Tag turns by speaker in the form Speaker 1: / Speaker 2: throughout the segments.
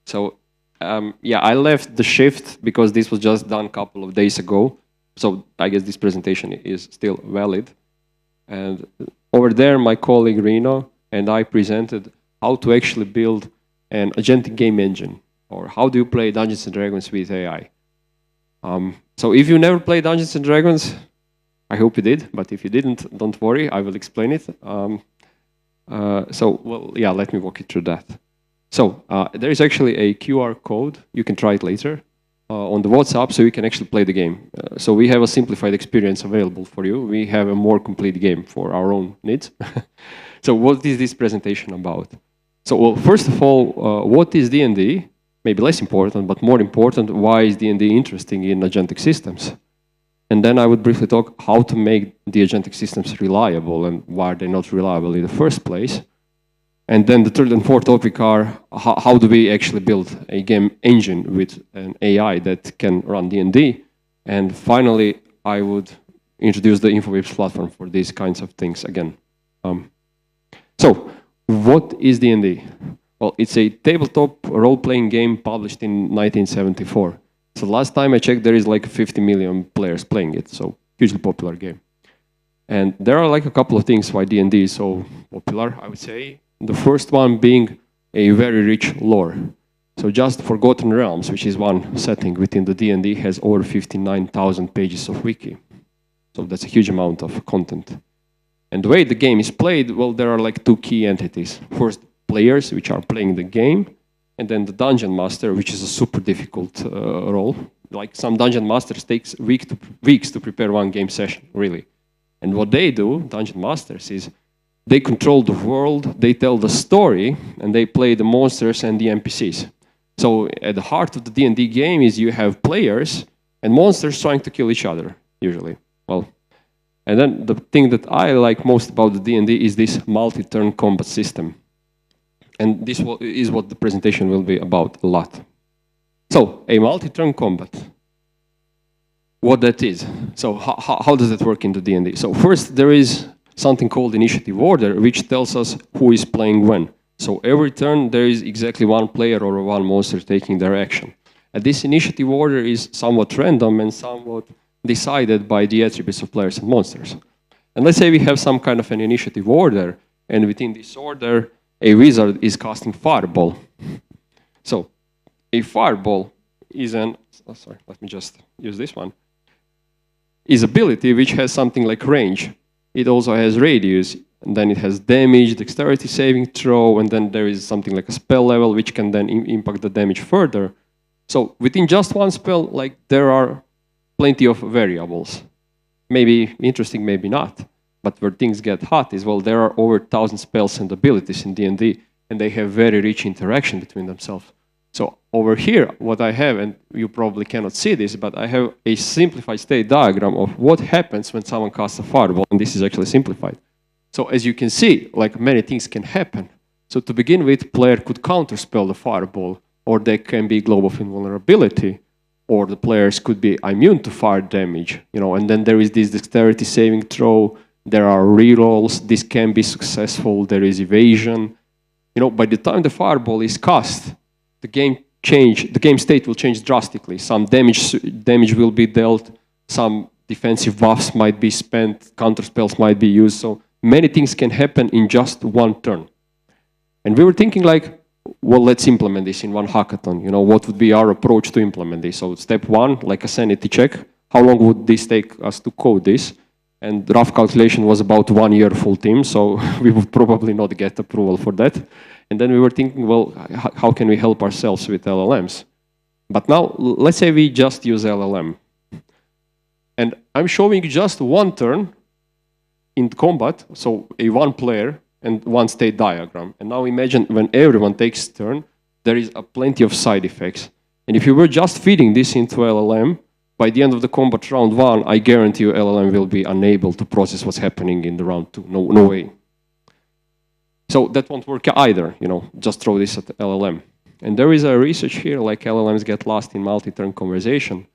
Speaker 1: So yeah, I left the shift because this was just done a couple of days ago. So I guess this presentation is still valid. And over there, my colleague Reno and I presented how to actually build an agentic game engine, or how do you play Dungeons and Dragons with AI. So if you never played Dungeons and Dragons, I hope you did, but if you didn't, don't worry, I will explain it. Well, yeah, let me walk you through that. So there is actually a QR code, you can try it later, on the WhatsApp, so you can actually play the game. So we have a simplified experience available for you. We have a more complete game for our own needs. So what is this presentation about? So well, first of all, what is D&D? Maybe less important, but more important, why is D&D interesting in agentic systems? And then I would briefly talk how to make the agentic systems reliable and why they're not reliable in the first place. And then the third and fourth topic are how do we actually build a game engine with an AI that can run D&D. And finally, I would introduce the Infobip platform for these kinds of things again. So what is D&D? Well, it's a tabletop role-playing game published in 1974. So last time I checked, there is like 50 million players playing it, so hugely popular game. And there are like a couple of things why D&D is so popular, I would say. The first one being a very rich lore. So just Forgotten Realms, which is one setting within the D&D, has over 59,000 pages of wiki. So that's a huge amount of content. And the way the game is played, well, there are like two key entities. First, players, which are playing the game, and then the Dungeon Master, which is a super difficult role. Like some Dungeon Masters takes weeks to prepare one game session, really. And what they do, Dungeon Masters, is they control the world, they tell the story, and they play the monsters and the NPCs. So at the heart of the D&D game is you have players and monsters trying to kill each other, usually. Well, and then the thing that I like most about the D&D is this multi-turn combat system. And this is what the presentation will be about a lot. So, a multi-turn combat. What that is. So, how does that work into D&D? So, first, there is something called initiative order, which tells us who is playing when. So, every turn, there is exactly one player or one monster taking their action. And this initiative order is somewhat random and somewhat decided by the attributes of players and monsters. And let's say we have some kind of an initiative order, and within this order, a wizard is casting Fireball. So, a Fireball is let me just use this one, is ability which has something like range. It also has radius, and then it has damage, dexterity saving throw, and then there is something like a spell level which can then impact the damage further. So, within just one spell, like there are plenty of variables. Maybe interesting, maybe not. But where things get hot is, well, there are over 1,000 spells and abilities in D&D, and they have very rich interaction between themselves. So over here, what I have, and you probably cannot see this, but I have a simplified state diagram of what happens when someone casts a Fireball, and this is actually simplified. So as you can see, like many things can happen. So to begin with, player could counterspell the Fireball, or there can be Globe of Invulnerability, or the players could be immune to fire damage, and then there is this dexterity saving throw. There are rerolls, this can be successful, there is evasion. By the time the Fireball is cast, the game state will change drastically. Some damage will be dealt, some defensive buffs might be spent, counter spells might be used, so many things can happen in just one turn. And we were thinking like, well, let's implement this in one hackathon. What would be our approach to implement this? So step one, like a sanity check, how long would this take us to code this? And the rough calculation was about 1 year full team, so we would probably not get approval for that. And then we were thinking, well, how can we help ourselves with LLMs? But now, let's say we just use LLM. And I'm showing just one turn in combat, so a one player and one state diagram. And now imagine when everyone takes a turn, there is plenty of side effects. And if you were just feeding this into LLM, by the end of the combat round 1, I guarantee you LLM will be unable to process what's happening in the round 2. No way. So that won't work either, just throw this at LLM. And there is a research here, like LLMs get lost in multi-turn conversation.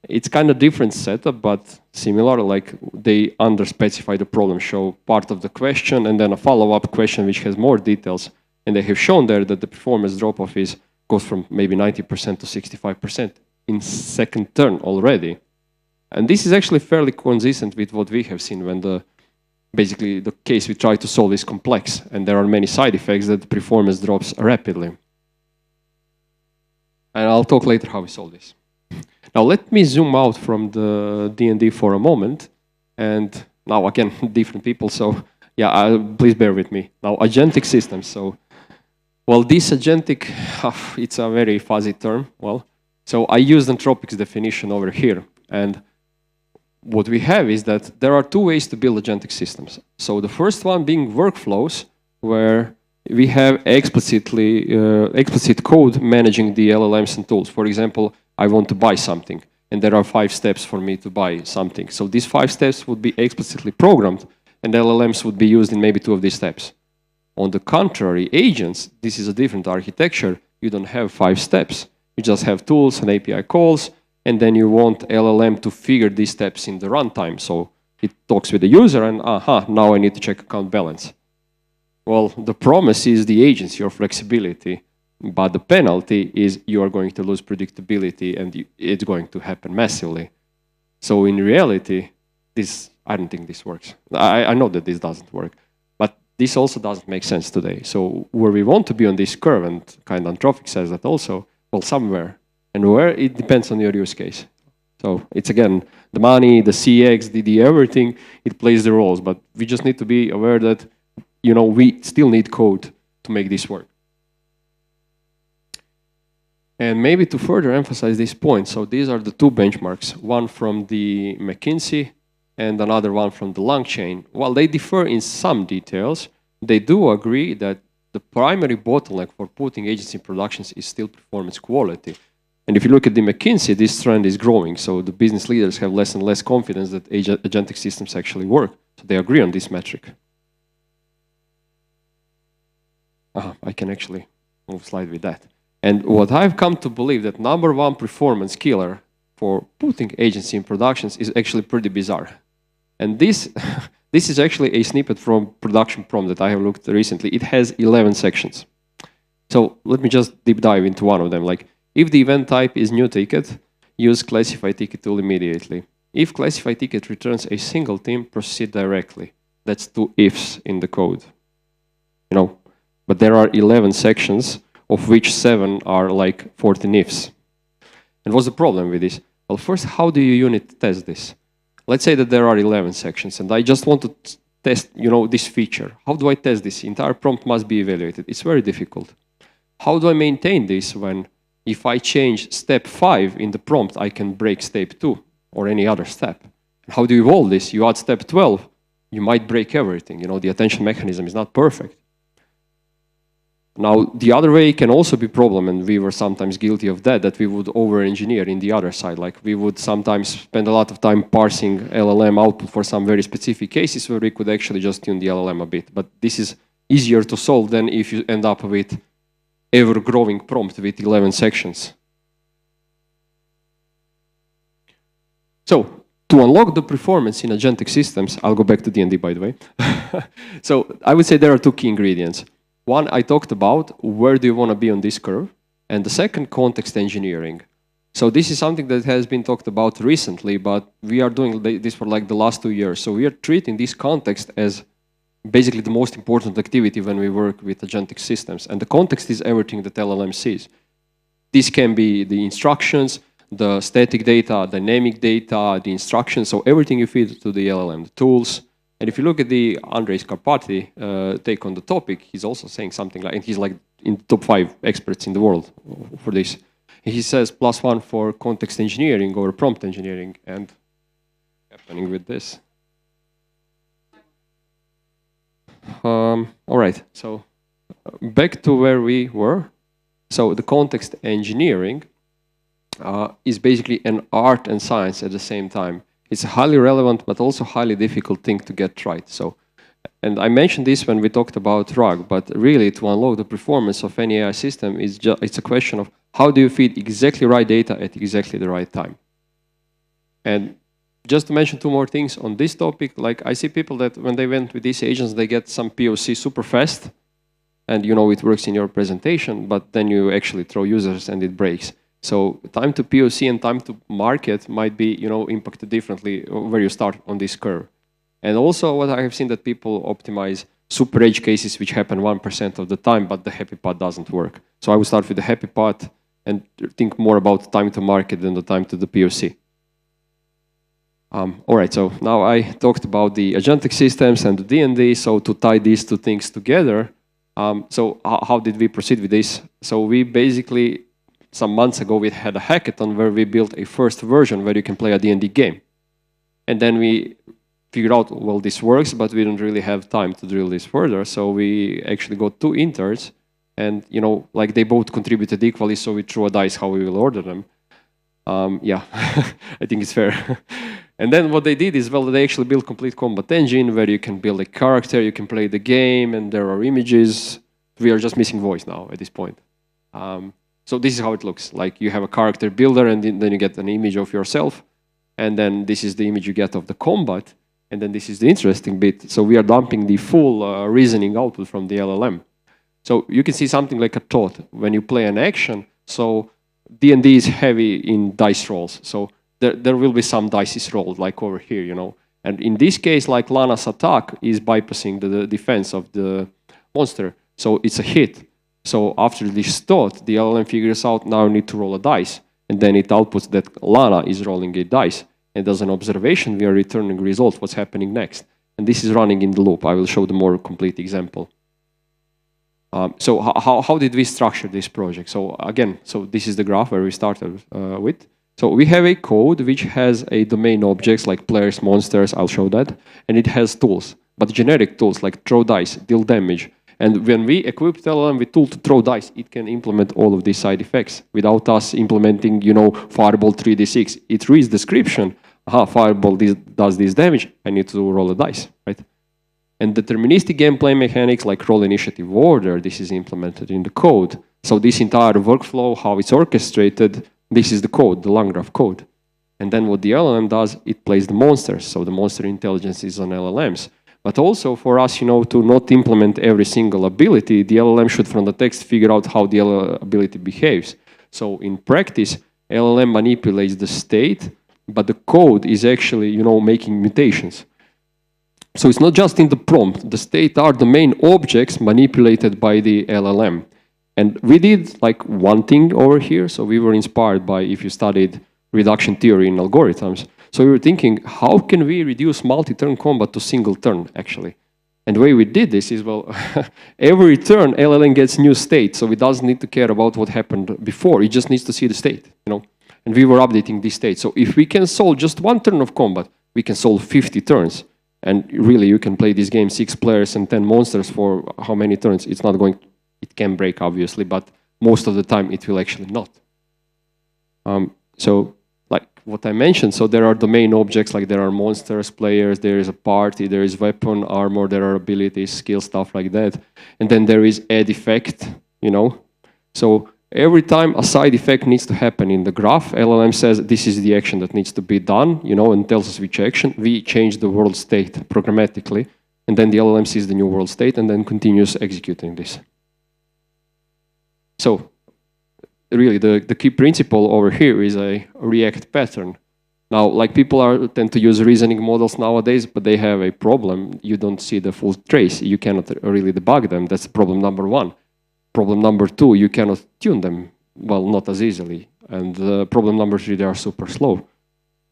Speaker 1: It's kind of different setup, but similar, like they under-specify the problem, show part of the question, and then a follow-up question which has more details. And they have shown there that the performance drop-off is goes from maybe 90% to 65% in second turn already. And this is actually fairly consistent with what we have seen when basically the case we try to solve is complex, and there are many side effects that the performance drops rapidly. And I'll talk later how we solve this. Now let me zoom out from the D&D for a moment, and now again, different people, so yeah, please bear with me. Now, agentic systems. So, well, this agentic, it's a very fuzzy term. Well, so I used Anthropic's definition over here, and what we have is that there are two ways to build agentic systems. So the first one being workflows, where we have explicit code managing the LLMs and tools. For example, I want to buy something, and there are 5 steps for me to buy something. So these 5 steps would be explicitly programmed, and LLMs would be used in maybe 2 of these steps. On the contrary, agents, this is a different architecture. You don't have 5 steps. You just have tools and API calls, and then you want LLM to figure these steps in the runtime. So it talks with the user, and now I need to check account balance. Well, the promise is the agency or flexibility, but the penalty is you are going to lose predictability, and it's going to happen massively. So in reality, I don't think this works. I know that this doesn't work, but this also doesn't make sense today. So where we want to be on this curve, and kind of Anthropic says that also, well, somewhere. And where, it depends on your use case. So it's again, the money, the CX, the everything, it plays the roles, but we just need to be aware that, you know, we still need code to make this work. And maybe to further emphasize this point, so these are the 2 benchmarks, one from the McKinsey and another one from the LangChain. While they differ in some details, they do agree that the primary bottleneck for putting agents in productions is still performance quality. And if you look at the McKinsey, this trend is growing. So the business leaders have less and less confidence that agentic systems actually work. So they agree on this metric. I can actually move slide with that. And what I've come to believe that #1 performance killer for putting agents in productions is actually pretty bizarre. And this is actually a snippet from production prompt that I have looked recently. It has 11 sections. So let me just deep dive into one of them. Like, if the event type is new ticket, use classify ticket tool immediately. If classify ticket returns a single team, proceed directly. That's 2 ifs in the code. You know, but there are 11 sections, of which 7 are like 14 ifs. And what's the problem with this? Well, first, how do you unit test this? Let's say that there are 11 sections, and I just want to test, you know, this feature. How do I test this? The entire prompt must be evaluated. It's very difficult. How do I maintain this when, if I change step 5 in the prompt, I can break step 2 or any other step? How do you evolve this? You add step 12, you might break everything. You know, the attention mechanism is not perfect. Now, the other way can also be a problem, and we were sometimes guilty of that we would over-engineer in the other side. Like, we would sometimes spend a lot of time parsing LLM output for some very specific cases where we could actually just tune the LLM a bit. But this is easier to solve than if you end up with ever-growing prompt with 11 sections. So, to unlock the performance in agentic systems, I'll go back to D&D, by the way. So, I would say there are 2 key ingredients. One, I talked about where do you want to be on this curve, and the second, context engineering. So this is something that has been talked about recently, but we are doing this for like the last 2 years. So we are treating this context as basically the most important activity when we work with agentic systems. And the context is everything that LLM sees. This can be the instructions, the static data, dynamic data, the instructions, so everything you feed to the LLM, the tools. And if you look at the Andrei Scarpati take on the topic, he's also saying something like, and he's like in the top 5 experts in the world for this. He says +1 for context engineering or prompt engineering, and happening with this. All right, so back to where we were. So the context engineering is basically an art and science at the same time. It's a highly relevant, but also highly difficult thing to get right. So, and I mentioned this when we talked about RAG, but really to unlock the performance of any AI system, it's a question of how do you feed exactly right data at exactly the right time. And just to mention 2 more things on this topic, like I see people that when they went with these agents, they get some POC super fast, and you know it works in your presentation, but then you actually throw users and it breaks. So time to POC and time to market might be, you know, impacted differently where you start on this curve. And also what I have seen that people optimize super edge cases which happen 1% of the time, but the happy path doesn't work. So I would start with the happy path and think more about time to market than the time to the POC. All right, so now I talked about the agentic systems and the D&D. So to tie these two things together, so how did we proceed with this? So we basically, some months ago, we had a hackathon where we built a first version where you can play a D&D game. And then we figured out, well, this works, but we don't really have time to drill this further. So we actually got 2 interns, and you know, like they both contributed equally, so we threw a dice how we will order them. Yeah, I think it's fair. And then what they did is, well, they actually built complete combat engine where you can build a character, you can play the game, and there are images. We are just missing voice now at this point. So this is how it looks. Like you have a character builder, and then you get an image of yourself, and then this is the image you get of the combat. And then this is the interesting bit. So we are dumping the full reasoning output from the LLM. So you can see something like a thought when you play an action. So D&D is heavy in dice rolls. So there will be some dice rolled, like over here, you know. And in this case, like Lana's attack is bypassing the defense of the monster. So it's a hit. So after this thought, the LLM figures out now I need to roll a dice. And then it outputs that Lana is rolling a dice. And as an observation, we are returning results, what's happening next. And this is running in the loop. I will show the more complete example. So how did we structure this project? So again, so this is the graph where we started with. So we have a code which has a domain objects like players, monsters, I'll show that. And it has tools, but generic tools like throw dice, deal damage. And when we equip LLM with tool to throw dice, it can implement all of these side effects without us implementing, you know, fireball 3d6. It reads description. Aha, fireball does this damage. I need to roll a dice, right? And deterministic gameplay mechanics like roll initiative order, this is implemented in the code. So this entire workflow, how it's orchestrated, this is the code, the long graph code. And then what the LLM does, it plays the monsters. So the monster intelligence is on LLMs. But also for us, you know, to not implement every single ability, the LLM should from the text figure out how the ability behaves. So in practice, LLM manipulates the state, but the code is actually, you know, making mutations. So it's not just in the prompt. The state are the main objects manipulated by the LLM. And we did like one thing over here. So we were inspired by, if you studied reduction theory in algorithms. So we were thinking, how can we reduce multi-turn combat to single turn, actually? And the way we did this is, well, every turn LLM gets new state, so it doesn't need to care about what happened before. It just needs to see the state, you know. And we were updating this state. So if we can solve just one turn of combat, we can solve 50 turns. And really, you can play this game 6 players and 10 monsters for how many turns? It's not going. It can break, obviously, but most of the time it will actually not. So like what I mentioned, so there are domain objects, like there are monsters, players, there is a party, there is weapon, armor, there are abilities, skill, stuff like that. And then there is add effect, you know. So every time a side effect needs to happen in the graph, LLM says this is the action that needs to be done, you know, and tells us which action. We change the world state programmatically, and then the LLM sees the new world state and then continues executing this. So really, the key principle over here is a React pattern. Now, like people tend to use reasoning models nowadays, but they have a problem. You don't see the full trace. You cannot really debug them. That's problem number 1. Problem number 2, you cannot tune them, well, not as easily. And problem number 3, they are super slow.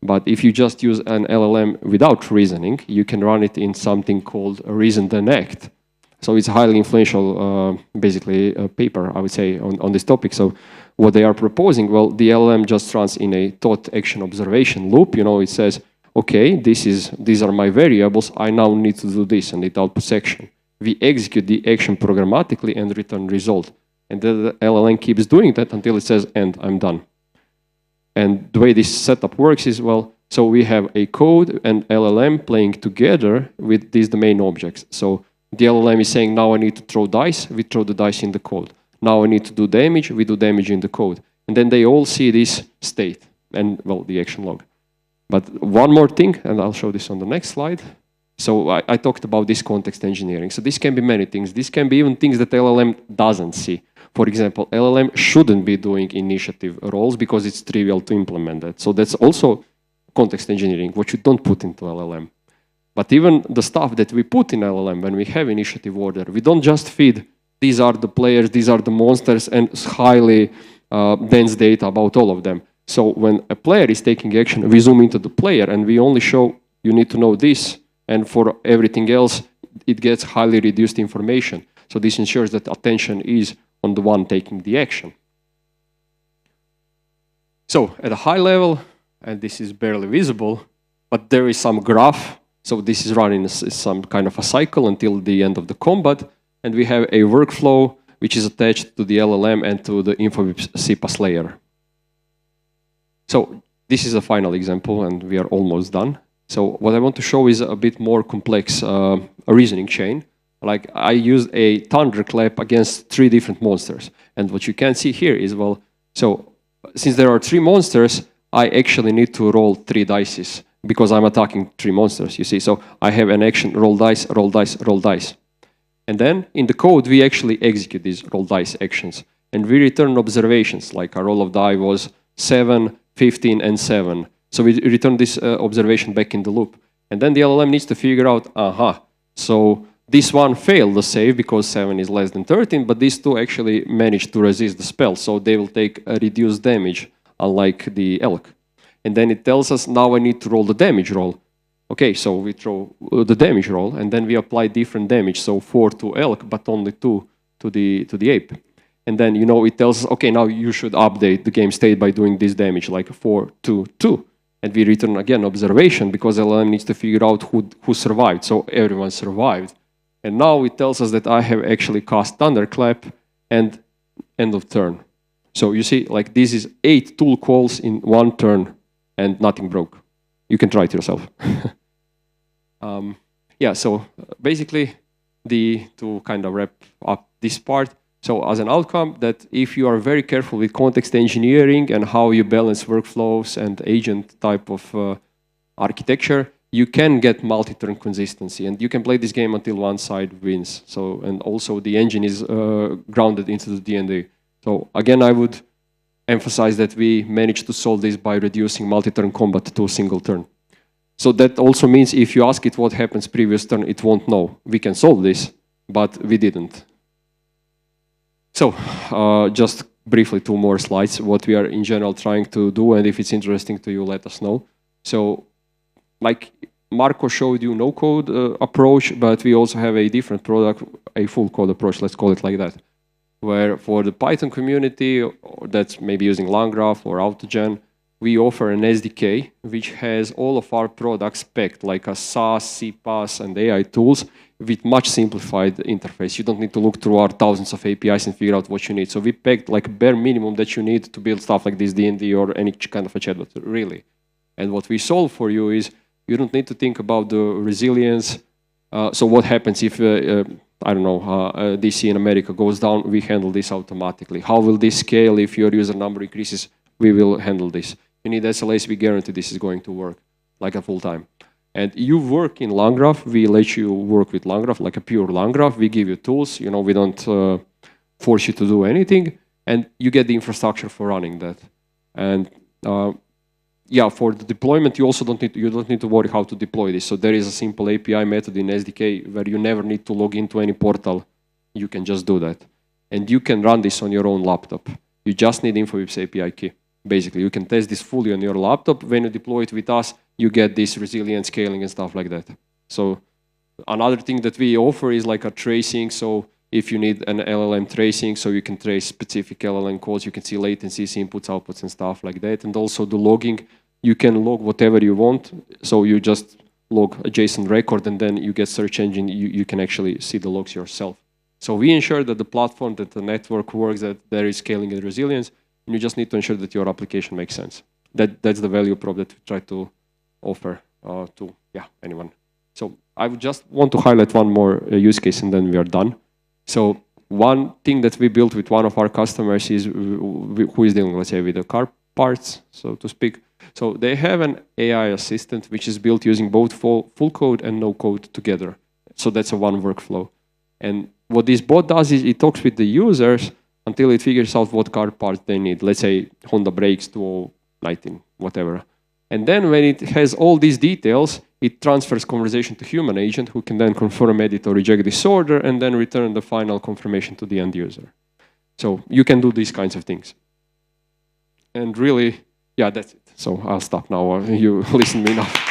Speaker 1: But if you just use an LLM without reasoning, you can run it in something called reason then act. So it's a highly influential, basically, paper, I would say, on this topic. So what they are proposing, well, the LLM just runs in a thought action observation loop. You know, it says, okay, these are my variables. I now need to do this, and it outputs action. We execute the action programmatically and return result. And the LLM keeps doing that until it says, and I'm done. And the way this setup works is, well, so we have a code and LLM playing together with these domain objects. So the LLM is saying, now I need to throw dice. We throw the dice in the code. Now I need to do damage. We do damage in the code. And then they all see this state and, well, the action log. But one more thing, and I'll show this on the next slide. So I talked about this context engineering. So this can be many things. This can be even things that LLM doesn't see. For example, LLM shouldn't be doing initiative roles because it's trivial to implement that. So that's also context engineering, what you don't put into LLM. But even the stuff that we put in LLM when we have initiative order, we don't just feed these are the players, these are the monsters, and highly dense data about all of them. So when a player is taking action, we zoom into the player and we only show you need to know this, and for everything else, it gets highly reduced information. So this ensures that attention is on the one taking the action. So at a high level, and this is barely visible, but there is some graph. So this is running some kind of a cycle until the end of the combat. And we have a workflow which is attached to the LLM and to the Infobip CPaaS layer. So this is a final example, and we are almost done. So what I want to show is a bit more complex a reasoning chain. Like I used a thunderclap against 3 different monsters. And what you can see here is, well, so since there are 3 monsters, I actually need to roll 3 dice because I'm attacking 3 monsters, you see. So I have an action, roll dice, roll dice, roll dice. And then in the code, we actually execute these roll dice actions. And we return observations, like a roll of die was 7, 15, and 7. So we return this observation back in the loop. And then the LLM needs to figure out, so this one failed the save because 7 is less than 13, but these 2 actually managed to resist the spell. So they will take a reduced damage, unlike the elk. And then it tells us, now I need to roll the damage roll. Okay, so we throw the damage roll, and then we apply different damage. So 4 to elk, but only 2 to the ape. And then, it tells us, okay, now you should update the game state by doing this damage, like 4 to 2. And we return again observation because LLM needs to figure out who survived. So everyone survived. And now it tells us that I have actually cast Thunderclap and end of turn. So you see, like this is 8 tool calls in 1 turn and nothing broke. You can try it yourself. Yeah, so basically, to kind of wrap up this part, so as an outcome, that if you are very careful with context engineering and how you balance workflows and agent type of architecture, you can get multi-turn consistency, and you can play this game until one side wins. So, and also the engine is grounded into the D&D. So again, I would emphasize that we managed to solve this by reducing multi-turn combat to a single turn. So that also means if you ask it what happens previous turn, it won't know. We can solve this, but we didn't. So just briefly 2 more slides, what we are in general trying to do, and if it's interesting to you, let us know. So like Marko showed you no-code approach, but we also have a different product, a full code approach, let's call it like that, where for the Python community that's maybe using LangGraph or AutoGen, we offer an SDK which has all of our products packed, like a SaaS, CPaaS, and AI tools with much simplified interface. You don't need to look through our thousands of APIs and figure out what you need. So we packed like bare minimum that you need to build stuff like this D&D or any kind of a chatbot, really. And what we solve for you is you don't need to think about the resilience. So what happens if I don't know, DC in America goes down, we handle this automatically. How will this scale if your user number increases? We will handle this. You need SLAs, we guarantee this is going to work like a full time. And you work in LangGraph, we let you work with LangGraph, like a pure LangGraph. We give you tools, we don't force you to do anything, and you get the infrastructure for running that. And yeah, for the deployment, you also don't need to worry how to deploy this. So there is a simple API method in SDK where you never need to log into any portal. You can just do that. And you can run this on your own laptop. You just need Infobip's API key. Basically, you can test this fully on your laptop. When you deploy it with us, you get this resilient scaling and stuff like that. So another thing that we offer is like a tracing. So if you need an LLM tracing, so you can trace specific LLM codes, you can see latencies, inputs, outputs, and stuff like that. And also the logging, you can log whatever you want. So you just log a JSON record, and then you get search engine, you can actually see the logs yourself. So we ensure that the platform, that the network works, that there is scaling and resilience, and you just need to ensure that your application makes sense. That's the value prop that we try to offer to anyone. So I would just want to highlight one more use case, and then we are done. So one thing that we built with one of our customers is who is dealing, let's say, with a car parts, so to speak. So they have an AI assistant which is built using both full code and no code together. So that's a one workflow. And what this bot does is it talks with the users until it figures out what car part they need. Let's say Honda brakes 2019, whatever. And then when it has all these details, it transfers conversation to human agent who can then confirm, edit, or reject this order and then return the final confirmation to the end user. So you can do these kinds of things. And really, yeah, that's it. So I'll stop now. You listen me now.